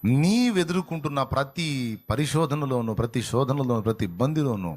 నీవెదుర్కొంటున్న ప్రతి పరిశోధనలోను, ప్రతి శోధనలోను, ప్రతి ఇబ్బందిలోనూ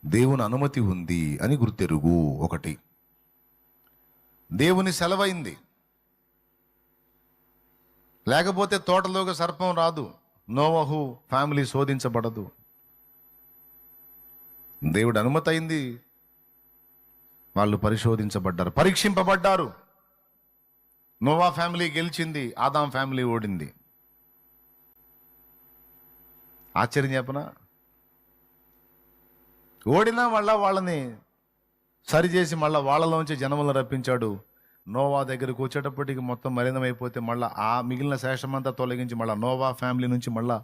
దేవుని అనుమతి ఉంది అని గుర్తెరుగు. ఒకటి, దేవుని సెలవైంది, లేకపోతే తోటలోకి సర్పం రాదు, నోవహు ఫ్యామిలీ శోధించబడదు. దేవుడు అనుమతి అయింది, వాళ్ళు పరిశోధించబడ్డారు, పరీక్షింపబడ్డారు. నోవా ఫ్యామిలీ గెలిచింది, ఆదాం ఫ్యామిలీ ఓడింది. ఆశ్చర్యం చెప్పనా? ఓడినా మళ్ళా వాళ్ళని సరిచేసి మళ్ళా వాళ్ళలోంచి జనములను రప్పించాడు. నోవా దగ్గరకు వచ్చేటప్పటికి మొత్తం మలినమైపోతే మళ్ళీ ఆ మిగిలిన శేషమంతా తొలగించి మళ్ళీ నోవా ఫ్యామిలీ నుంచి మళ్ళా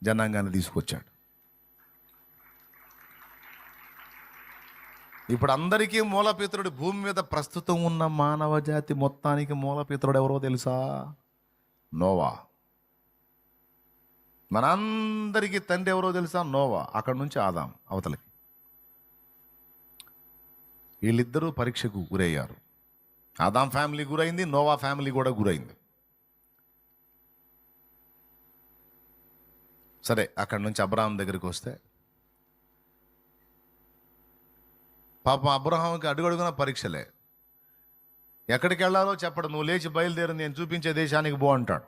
జనాంగాన్ని తీసుకొచ్చాడు. ఇప్పుడు అందరికీ మూలపితరుడు, భూమి మీద ప్రస్తుతం ఉన్న మానవ జాతి మొత్తానికి మూలపితరుడు ఎవరో తెలుసా? నోవా. మనందరికీ తండ్రి ఎవరో తెలుసా? నోవా. అక్కడి నుంచి ఆదాం అవతలకి. వీళ్ళిద్దరూ పరీక్షకు గురయ్యారు. ఆదాం ఫ్యామిలీ గురైంది, నోవా ఫ్యామిలీ కూడా గురైంది. సరే, అక్కడి నుంచి అబ్రహాం దగ్గరికి వస్తే పాపం అబ్రహాంకి అడుగడుగున పరీక్షలే. ఎక్కడికి వెళ్ళాలో చెప్పడు. నువ్వు లేచి బయలుదేరి, నేను చూపించే దేశానికి పో అంటాడు.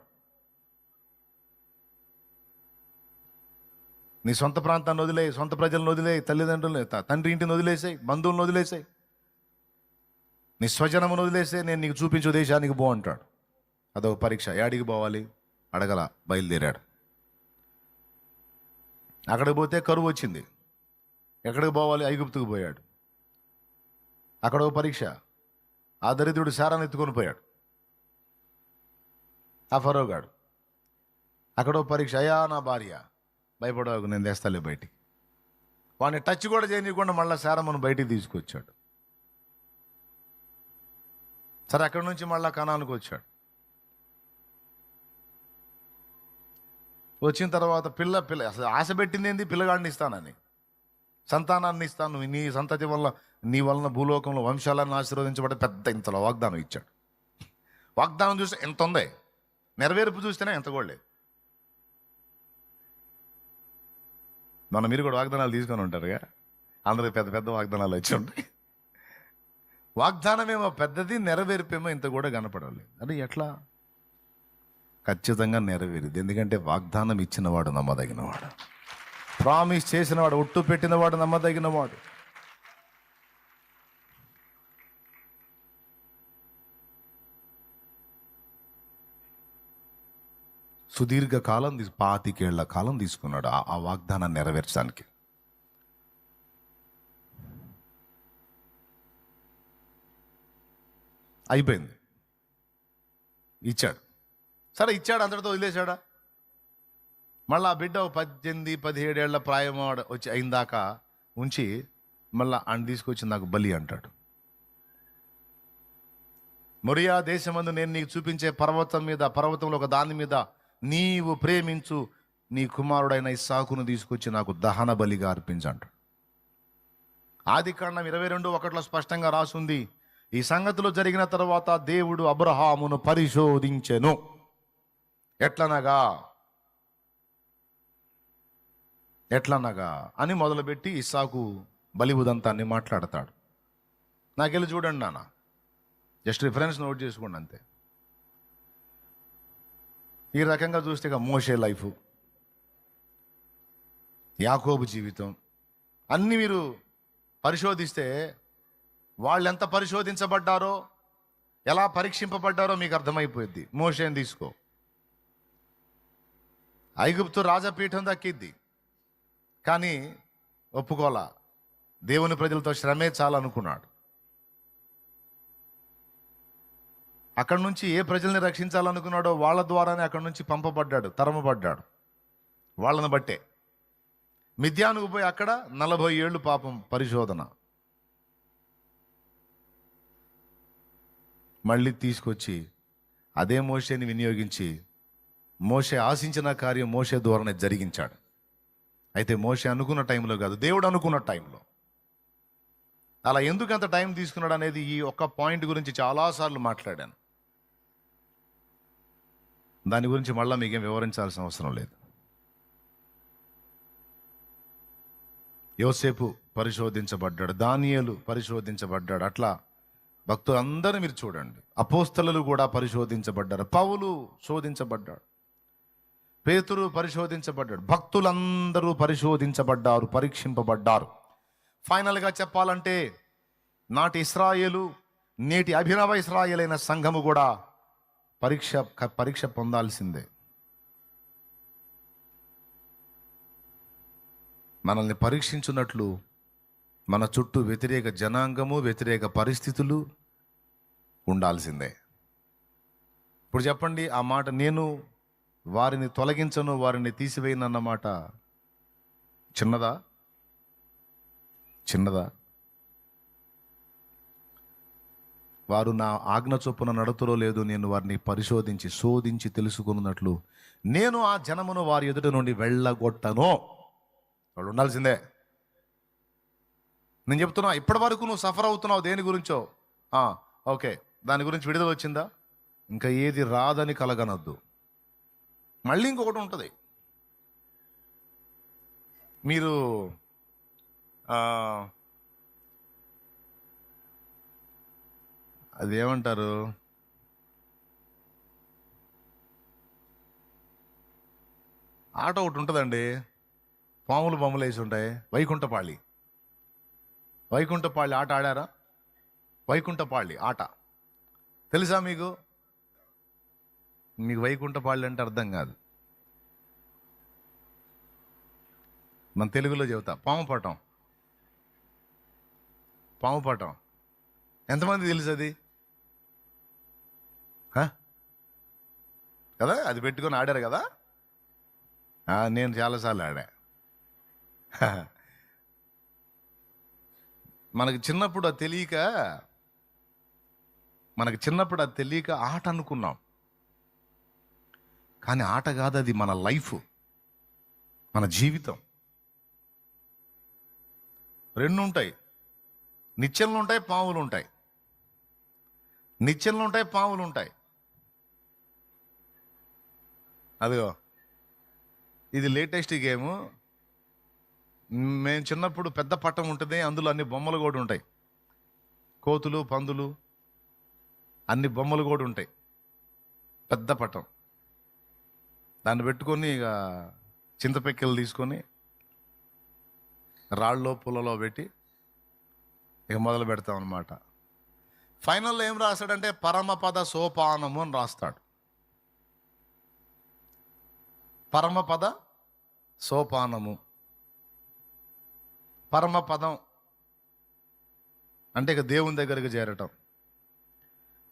నీ సొంత ప్రాంతాన్ని వదిలేయి, సొంత ప్రజలను వదిలేయి, తల్లిదండ్రులు తండ్రి ఇంటిని వదిలేసాయి, బంధువులను వదిలేసాయి, నీ స్వజనమును వదిలేసే, నేను నీకు చూపించే దేశానికి పో అంటాడు. అదొక పరీక్ష. యాడికి పోవాలి అడగల, బయలుదేరాడు. అక్కడికి పోతే కరువు వచ్చింది. ఎక్కడికి పోవాలి? ఐగుప్తుకు పోయాడు. అక్కడ ఒక పరీక్ష. ఆ దరిద్రుడు శారాన్ని ఎత్తుకొని పోయాడు, ఆ ఫరోగాడు. అక్కడ ఒక పరీక్ష. అయ్యా నా భార్య, భయపడవాకు, నేను తెస్తాలే బయటికి. వాడిని టచ్ కూడా చేయనీయకుండా మళ్ళీ శారమ్మను బయటికి తీసుకొచ్చాడు. సరే, అక్కడి నుంచి మళ్ళీ కనానికి వచ్చాడు. వచ్చిన తర్వాత పిల్ల అసలు ఆశ పెట్టింది ఏంది? పిల్లగాడిని ఇస్తానని, సంతానాన్ని ఇస్తాను, నీ సంతతి వల్ల, నీ వలన భూలోకంలో వంశాలను ఆశీర్వదించబడే పెద్ద ఇంతలో వాగ్దానం ఇచ్చాడు. వాగ్దానం చూస్తే ఎంత ఉంది, నెరవేర్పు చూస్తేనే ఎంత కూడా లేదు. మీరు కూడా వాగ్దానాలు తీసుకొని ఉంటారుగా, అందరికి పెద్ద పెద్ద వాగ్దానాలు వచ్చి ఉంటాయి. వాగ్దానమేమో పెద్దది, నెరవేర్పేమో ఇంత కూడా కనపడలేదు. అది ఎట్లా? ఖచ్చితంగా నెరవేరింది. ఎందుకంటే వాగ్దానం ఇచ్చినవాడు నమ్మదగినవాడు, ప్రామిస్ చేసినవాడు, ఒట్టు పెట్టినవాడు నమ్మదగినవాడు. సుదీర్ఘ కాలం 25 ఏళ్ల కాలం తీసుకున్నాడు ఆ వాగ్దానాన్ని నెరవేర్చడానికి. అయిపోయింది, ఇచ్చాడు. సరే, ఇచ్చాడు, అంతటితో వదిలేశాడా? మళ్ళీ ఆ బిడ్డ 18-17 ఏళ్ల ప్రాయం వచ్చి అయిందాక ఉంచి మళ్ళీ ఆయన తీసుకొచ్చి నాకు బలి అంటాడు. మొరియా దేశమందు నేను నీకు చూపించే పర్వతంలో ఒక దాని మీద నీవు ప్రేమించు నీ కుమారుడైన ఇస్సాకును తీసుకొచ్చి నాకు దహన బలిగా అర్పించంటాడు. ఆదికాండం 22:1 స్పష్టంగా రాసుంది, ఈ సంగతులు జరిగిన తర్వాత దేవుడు అబ్రహామును పరిశోధించెను. ఎట్లనగా అని మొదలుపెట్టి ఇస్సాకు బలి ఉదంతాన్ని మాట్లాడతాడు. నాకెళ్ళి చూడండి నాన్న, జస్ట్ రిఫరెన్స్ నోట్ చేసుకోండి అంతే. ఈ రకంగా చూస్తే ఇక మోషే లైఫ్, యాకోబు జీవితం అన్నీ మీరు పరిశోధిస్తే వాళ్ళు ఎంత పరిశోధించబడ్డారో, ఎలా పరీక్షింపబడ్డారో మీకు అర్థమైపోయింది. మోషేని తీసుకో, ఐగుప్తు రాజపీఠం దక్కిద్ది, కానీ ఒప్పుకోలా. దేవుని ప్రజలతో శ్రమే చాలనుకున్నాడు. అక్కడి నుంచి ఏ ప్రజల్ని రక్షించాలనుకున్నాడో వాళ్ళ ద్వారానే అక్కడి నుంచి పంపబడ్డాడు, తరమబడ్డాడు. వాళ్ళని బట్టే మిద్యానుకు పోయి అక్కడ 40 ఏళ్ళు పాపం పరిశోధన. మళ్ళీ తీసుకొచ్చి అదే మోషేని వినియోగించి మోషే ఆశించిన కార్యం మోషే ద్వారానే జరిగించాడు. అయితే మోషే అనుకున్న టైంలో కాదు, దేవుడు అనుకున్న టైంలో. అలా ఎందుకు అంత టైం తీసుకున్నాడు అనేది ఈ ఒక్క పాయింట్ గురించి చాలాసార్లు మాట్లాడాను. దాని గురించి మళ్ళీ మీకేం వివరించాల్సిన అవసరం లేదు. యోసేపు పరిశోధించబడ్డాడు, దానియేలు పరిశోధించబడ్డాడు. అట్లా భక్తులందరూ మీరు చూడండి, అపోస్తలులు కూడా పరిశోధించబడ్డారు. పౌలు శోధించబడ్డాడు, పేతురు పరిశోధించబడ్డాడు. భక్తులందరూ పరిశోధించబడ్డారు, పరీక్షింపబడ్డారు. ఫైనల్గా చెప్పాలంటే నాటి ఇశ్రాయేలు, నేటి అభినవ ఇశ్రాయేల్ అయిన సంఘము కూడా పరీక్ష పొందాల్సిందే. మనల్ని పరీక్షించున్నట్లు మన చుట్టూ వ్యతిరేక జనాంగము, వ్యతిరేక పరిస్థితులు ఉండాల్సిందే. ఇప్పుడు చెప్పండి, ఆ మాట నేను వారిని తొలగించను, వారిని తీసివేయనన్న మాట చిన్నదా? వారు నా ఆజ్ఞ చొప్పున నడతలో లేదు, నేను వారిని పరిశోధించి శోధించి తెలుసుకున్నట్లు నేను ఆ జనమును వారి ఎదుట నుండి వెళ్ళగొట్టను. వాళ్ళు ఉండాల్సిందే. నేను చెప్తున్నా, ఇప్పటి వరకు నువ్వు సఫర్ అవుతున్నావు దేని గురించో, ఓకే, దాని గురించి విడుదల వచ్చిందా? ఇంకా ఏది రాదని కలగనొద్దు. మళ్ళీ ఇంకొకటి ఉంటుంది. మీరు అదేమంటారు, ఆట ఒకటి ఉంటుందండి, పాములు బొమ్మలు వేసి ఉంటాయి, వైకుంఠపాళి ఆట ఆడారా? వైకుంఠపాళి ఆట తెలుసా మీకు? వైకుంఠపాళి అంటే అర్థం కాదు. మన తెలుగులో చెబుతా, పాము పటం. ఎంతమంది తెలుసు అది కదా? అది పెట్టుకొని ఆడారు కదా? నేను చాలాసార్లు ఆడా. మనకి చిన్నప్పుడు అది తెలియక ఆట అనుకున్నాం. కానీ ఆట కాదు, అది మన లైఫ్, మన జీవితం. రెండు ఉంటాయి, నిచ్చెనలు ఉంటాయి, పాములు ఉంటాయి. అదిగో ఇది లేటెస్ట్ గేము. మేము చిన్నప్పుడు పెద్ద పట్టం ఉంటుంది, అందులో అన్ని బొమ్మలు కూడా ఉంటాయి, కోతులు, పందులు, అన్ని బొమ్మలు కూడా ఉంటాయి. పెద్ద పట్టం, దాన్ని పెట్టుకొని ఇక చింతపెక్కలు తీసుకొని రాళ్ళలో పుల్లలో పెట్టి ఇక మొదలు పెడతాం అన్నమాట. ఫైనల్లో ఏం రాస్తాడంటే పరమపద సోపానము అని రాస్తాడు. పరమపద సోపానము, పరమపదం అంటే ఇక దేవుని దగ్గరికి చేరటం.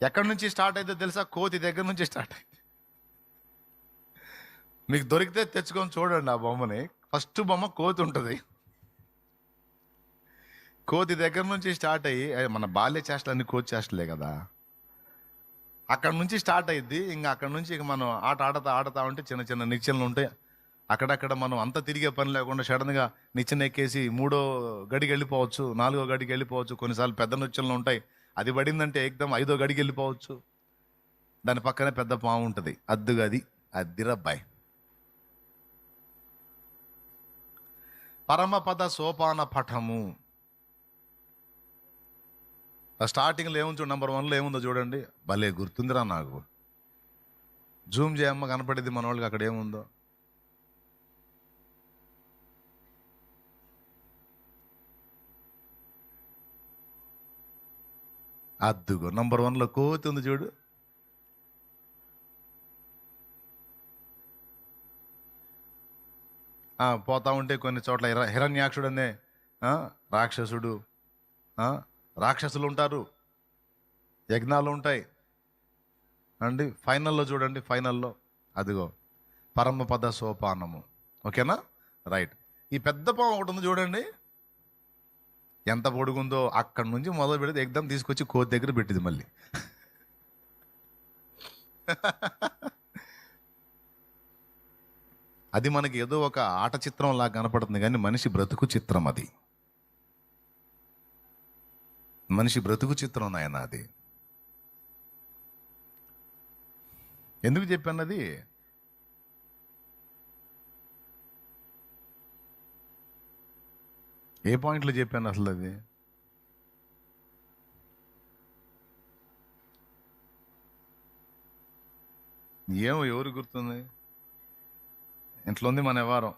ఎక్కడి నుంచి స్టార్ట్ అయితే తెలుసా? కోతి దగ్గర నుంచి స్టార్ట్ అయింది. మీకు దొరికితే తెచ్చుకొని చూడండి ఆ బొమ్మని. ఫస్ట్ బొమ్మ కోతి ఉంటుంది. కోతి దగ్గర నుంచి స్టార్ట్ అయ్యి, మన బాల్య చేష్టలు అన్ని కోతి చేష్టలే కదా, అక్కడ నుంచి స్టార్ట్ అయ్యిద్ది. ఇంకా అక్కడ నుంచి ఇక మనం ఆడతా ఉంటే చిన్న చిన్న నిచ్చెనలు ఉంటాయి. అక్కడక్కడ మనం అంతా తిరిగే పని లేకుండా సడన్గా నిచ్చెన ఎక్కేసి 3వ గడికి వెళ్ళిపోవచ్చు, 4వ గడికి వెళ్ళిపోవచ్చు. కొన్నిసార్లు పెద్ద నిచ్చెనలు ఉంటాయి, అది పడిందంటే ఏకదం 5వ గడికి వెళ్ళిపోవచ్చు. దాని పక్కనే పెద్ద పాము ఉంటుంది, అద్దిరబ్బాయి. పరమపద సోపాన పఠము. స్టార్టింగ్లో ఏముంది చూడండి, నెంబర్ 1లో ఏముందో చూడండి. భలే గుర్తుందిరా నాకు. జూమ్ చేయమ్మ, కనపడేది మన వాళ్ళకి అక్కడ ఏముందో. అద్దుగో నెంబర్ 1లో కోతి ఉంది చూడు. పోతా ఉంటే కొన్ని చోట్ల హిరణ్యాక్షుడు అనే రాక్షసుడు, రాక్షసులు ఉంటారు, యజ్ఞాలు ఉంటాయి అండి. ఫైనల్లో చూడండి, ఫైనల్లో అదిగో పరమపద సోపానము. ఓకేనా? రైట్. ఈ పెద్ద పాము ఒకటి ఉంది చూడండి, ఎంత పొడుగుందో. అక్కడి నుంచి మొదలు పెడితే ఎగ్దం తీసుకొచ్చి కోతి దగ్గర పెట్టింది మళ్ళీ. అది మనకి ఏదో ఒక ఆట చిత్రం లాగా కనపడుతుంది, కానీ మనిషి బ్రతుకు చిత్రం. అది మనిషి బ్రతుకు చిత్రం నాయన. అది ఎందుకు చెప్పానది? ఏ పాయింట్లో చెప్పాను అసలు అది? ఏమో ఎవరు గుర్తుంది? ఇంట్లో ఉంది మన వ్యవహారం.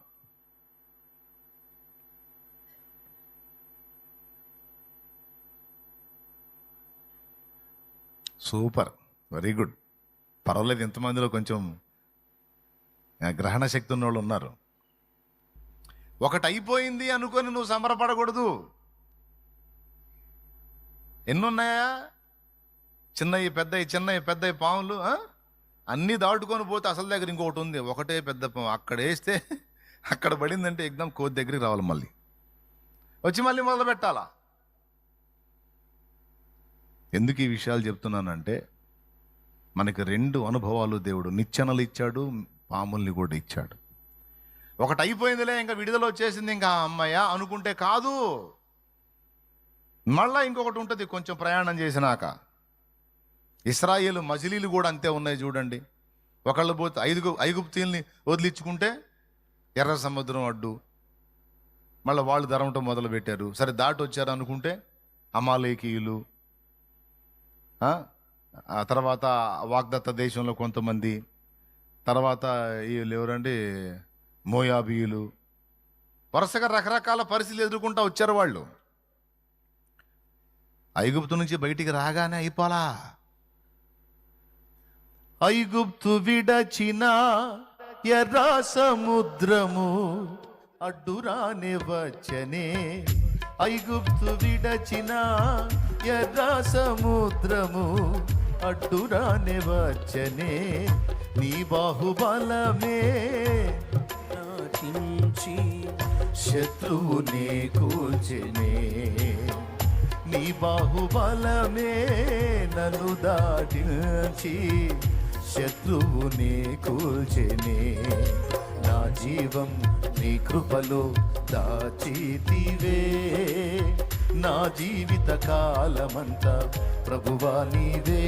Super, very good. పర్వాలేదు, ఇంతమందిలో కొంచెం గ్రహణ శక్తి ఉన్న వాళ్ళు ఉన్నారు. ఒకటి అయిపోయింది అనుకొని నువ్వు సంబరపడకూడదు. ఎన్నున్నాయా? చిన్నవి పెద్దవి, చిన్నవి పెద్దవి పాములు, అన్నీ దాటుకొని పోతే అసలు దగ్గర ఇంకొకటి ఉంది. ఒకటే పెద్ద పాము, అక్కడ వేస్తే అక్కడ పడిందంటే ఎగ్జామ్ కోతి దగ్గరికి రావాలి, మళ్ళీ వచ్చి మళ్ళీ మొదలు పెట్టాలా? ఎందుకు ఈ విషయాలు చెప్తున్నానంటే, మనకి 2 అనుభవాలు దేవుడు, నిచ్చెనలు ఇచ్చాడు, పాముల్ని కూడా ఇచ్చాడు. ఒకటి అయిపోయిందిలే, ఇంకా విడుదల వచ్చేసింది, ఇంకా అమ్మయ్య అనుకుంటే కాదు, మళ్ళా ఇంకొకటి ఉంటుంది కొంచెం ప్రయాణం చేసినాక. ఇశ్రాయేలు మజిలీలు కూడా అంతే ఉన్నాయి చూడండి. ఒకళ్ళు పోతే ఐగుప్తీయుల్ని వదిలించుకుంటే ఎర్ర సముద్రం అడ్డు, మళ్ళీ వాళ్ళు ధరమటం మొదలు పెట్టారు. సరే దాటి వచ్చారు అనుకుంటే అమాలేకీయులు, ఆ తర్వాత వాగ్దత్త దేశంలో కొంతమంది, తర్వాత వీళ్ళు ఎవరండి మోయాబీయులు, వరుసగా రకరకాల పరిస్థితులు ఎదుర్కొంటూ వచ్చారు వాళ్ళు. ఐగుప్తు నుంచి బయటికి రాగానే అయిపోలా. ఐగుప్తు విడచిన ఎర్ర సముద్రము అడ్డురానే వచ్చనే, ఐగుప్తు విడచిన ఎర్ర సముద్రము అడ్డురానే వచ్చనే, నీ బాహుబలమే నాటించి శత్రువునే కూల్చెనే, నీ బాహుబలమే నన్ను దాటించి శత్రువునే కూల్చెనే, నా జీవం నీ కృపలో దాచితివే, నా జీవిత కాలమంతా ప్రభువా నీవే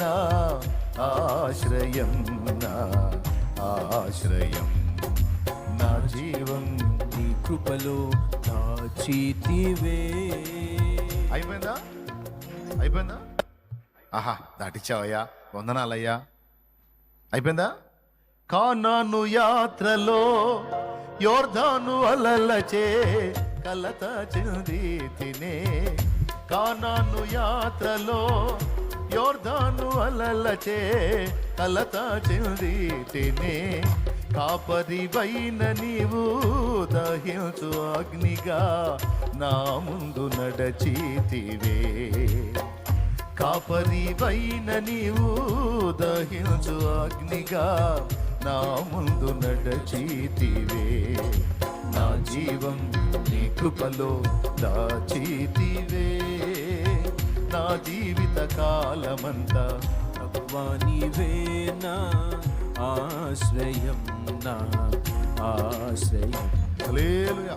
నా ఆశ్రయం, నా ఆశ్రయం, నా జీవం నీ కృపలో దాచితివే. అయిపోయిందా? అయిపోయిందా? ఆహా, దాటిచ్చావయ్యా, వందనాలయ్యా. అయిపోయిందా? కానాను యాత్రలో యోర్దాను అలలచే కలత చెంది తినే, కానాను యాత్రలో యోర్దాను అలలచే కలత చెంది తినే, కాపరివైన నీవు దహించు అగ్నిగా నా ముందు నడచితివే, కాపరివైన నీవు దహించు అగ్నిగా నా ముందు నడచితివే, నా జీవం నీ కృపలో దాచితివే, నా జీవిత కాలమంతా ప్రభువా నీవే నా ఆశ్రయం, నా ఆశ్రయం. హల్లెలూయా.